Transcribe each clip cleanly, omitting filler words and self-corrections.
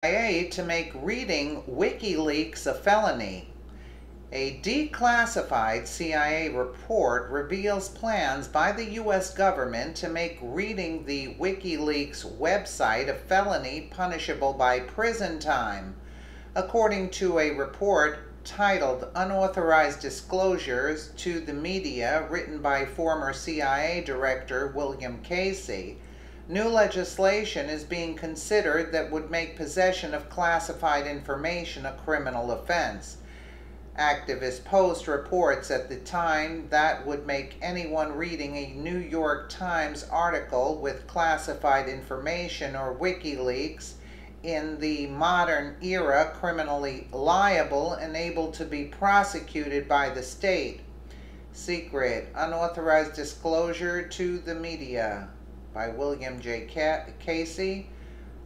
CIA to make reading Wikileaks a felony. A declassified CIA report reveals plans by the U.S. government to make reading the Wikileaks website a felony punishable by prison time. According to a report titled Unauthorized Disclosures to the Media, written by former CIA Director William Casey, new legislation is being considered that would make possession of classified information a criminal offense. Activist Post reports at the time that would make anyone reading a New York Times article with classified information or WikiLeaks in the modern era criminally liable and able to be prosecuted by the state. Secret Unauthorized Disclosure to the Media by William J. Casey.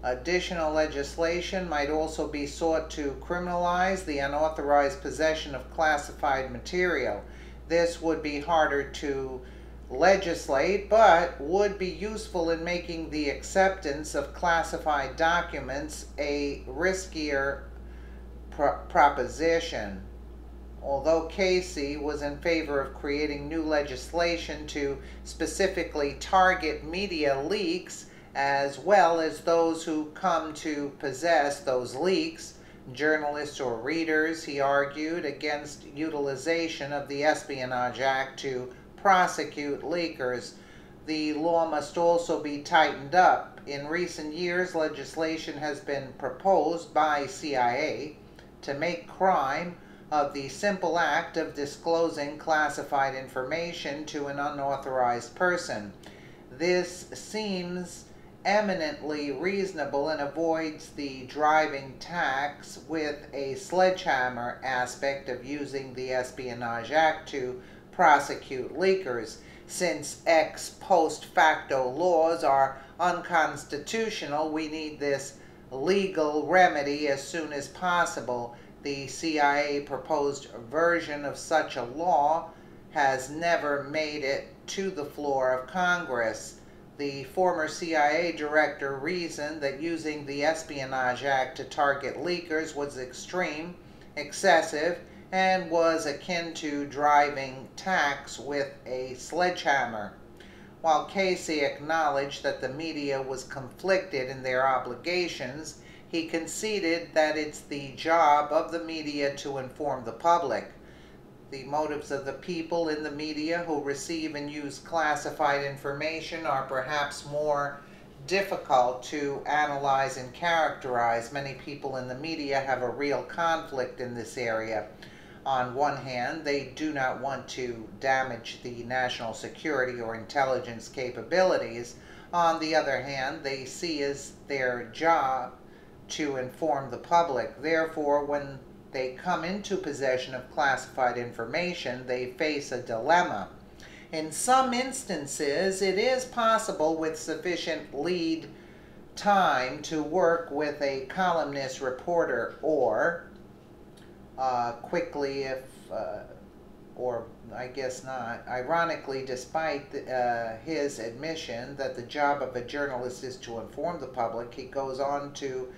Additional legislation might also be sought to criminalize the unauthorized possession of classified material. This would be harder to legislate, but would be useful in making the acceptance of classified documents a riskier proposition. Although Casey was in favor of creating new legislation to specifically target media leaks, as well as those who come to possess those leaks, journalists or readers, he argued against utilization of the Espionage Act to prosecute leakers. The law must also be tightened up. In recent years, legislation has been proposed by CIA to make crime of the simple act of disclosing classified information to an unauthorized person. This seems eminently reasonable and avoids the driving tax with a sledgehammer aspect of using the Espionage Act to prosecute leakers. Since ex post facto laws are unconstitutional, we need this legal remedy as soon as possible. The CIA proposed version of such a law has never made it to the floor of Congress. The former CIA director reasoned that using the Espionage Act to target leakers was extreme, excessive, and was akin to driving tax with a sledgehammer. While Casey acknowledged that the media was conflicted in their obligations, he conceded that it's the job of the media to inform the public. The motives of the people in the media who receive and use classified information are perhaps more difficult to analyze and characterize. Many people in the media have a real conflict in this area. On one hand, they do not want to damage the national security or intelligence capabilities. On the other hand, they see as their job to inform the public. Therefore, when they come into possession of classified information, they face a dilemma. In some instances, it is possible with sufficient lead time to work with a columnist reporter or quickly if, or I guess not. Ironically, despite his admission that the job of a journalist is to inform the public, he goes on to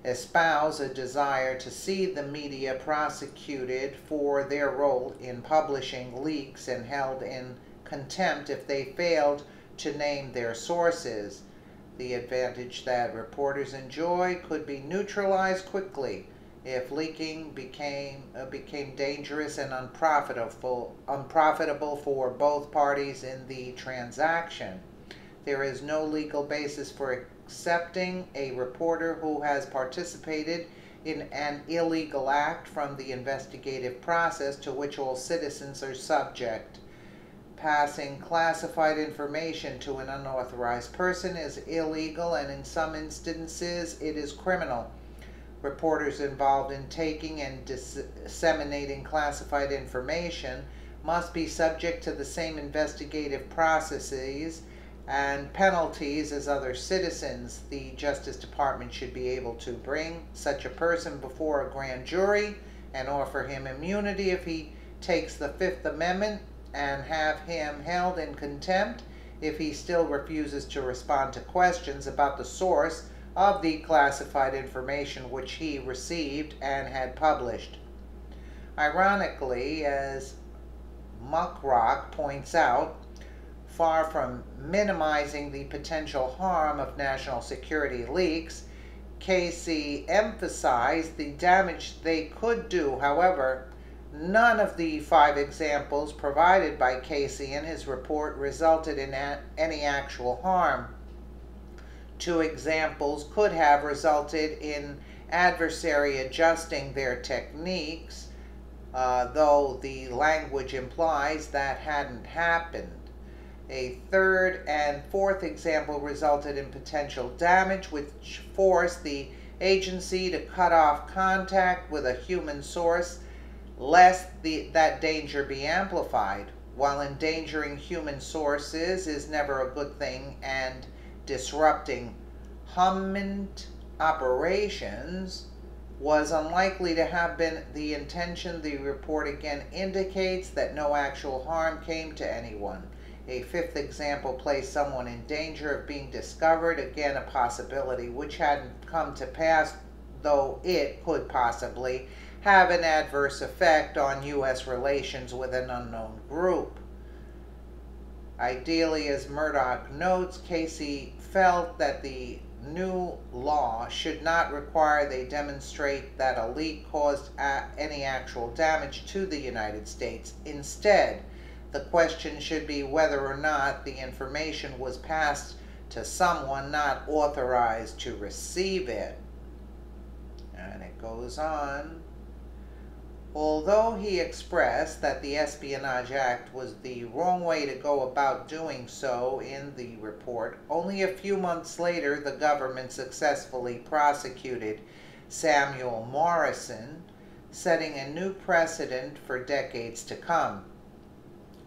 espouse a desire to see the media prosecuted for their role in publishing leaks and held in contempt if they failed to name their sources. The advantage that reporters enjoy could be neutralized quickly if leaking became dangerous and unprofitable for both parties in the transaction. There is no legal basis for accepting a reporter who has participated in an illegal act from the investigative process to which all citizens are subject. Passing classified information to an unauthorized person is illegal, and in some instances it is criminal. Reporters involved in taking and disseminating classified information must be subject to the same investigative processes and penalties as other citizens. The Justice Department should be able to bring such a person before a grand jury and offer him immunity if he takes the Fifth Amendment, and have him held in contempt if he still refuses to respond to questions about the source of the classified information which he received and had published. Ironically, as Muckrock points out, far from minimizing the potential harm of national security leaks, Casey emphasized the damage they could do. However, none of the 5 examples provided by Casey in his report resulted in any actual harm. 2 examples could have resulted in adversary adjusting their techniques, though the language implies that hadn't happened. A 3rd and 4th example resulted in potential damage, which forced the agency to cut off contact with a human source, lest that danger be amplified. While endangering human sources is never a good thing, and disrupting human operations was unlikely to have been the intention, the report again indicates that no actual harm came to anyone. A 5th example placed someone in danger of being discovered, again a possibility which hadn't come to pass, though it could possibly have an adverse effect on U.S. relations with an unknown group. Ideally, as Murdoch notes, Casey felt that the new law should not require they demonstrate that a leak caused any actual damage to the United States. Instead, the question should be whether or not the information was passed to someone not authorized to receive it. And it goes on. Although he expressed that the Espionage Act was the wrong way to go about doing so in the report, only a few months later the government successfully prosecuted Samuel Morrison, setting a new precedent for decades to come.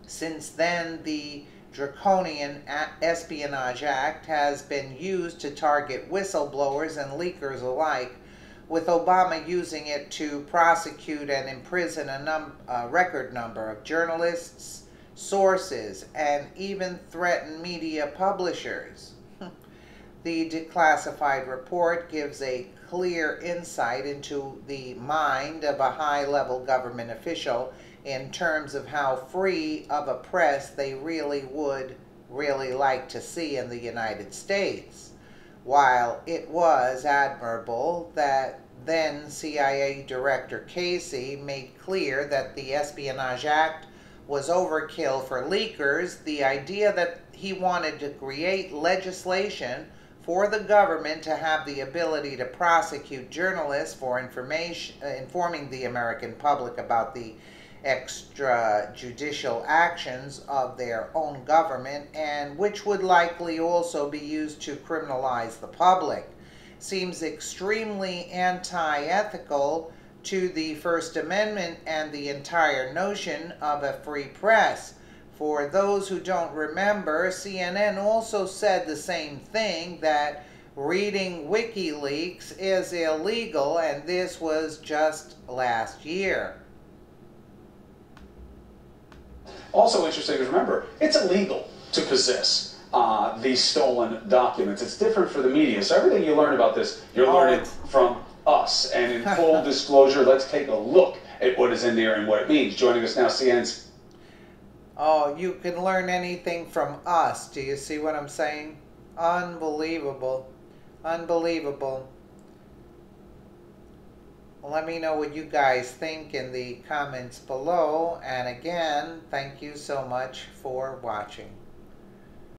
Since then, the draconian Espionage Act has been used to target whistleblowers and leakers alike, with Obama using it to prosecute and imprison a record number of journalists, sources, and even threaten media publishers. The declassified report gives a clear insight into the mind of a high-level government official in terms of how free of a press they would like to see in the United States. While it was admirable that then CIA Director Casey made clear that the Espionage Act was overkill for leakers, the idea that he wanted to create legislation for the government to have the ability to prosecute journalists for informing the American public about the extrajudicial actions of their own government, and which would likely also be used to criminalize the public, seems extremely anti-ethical to the First Amendment and the entire notion of a free press. For those who don't remember, CNN also said the same thing, that reading Wikileaks is illegal, and this was just last year. Also interesting is, remember, it's illegal to possess these stolen documents. It's different for the media. So everything you learn about this, you're learning from us. And in full disclosure, let's take a look at what is in there and what it means. Joining us now, CNN's... Oh, you can learn anything from us. Do you see what I'm saying? Unbelievable. Unbelievable. Let me know what you guys think in the comments below. And again, thank you so much for watching.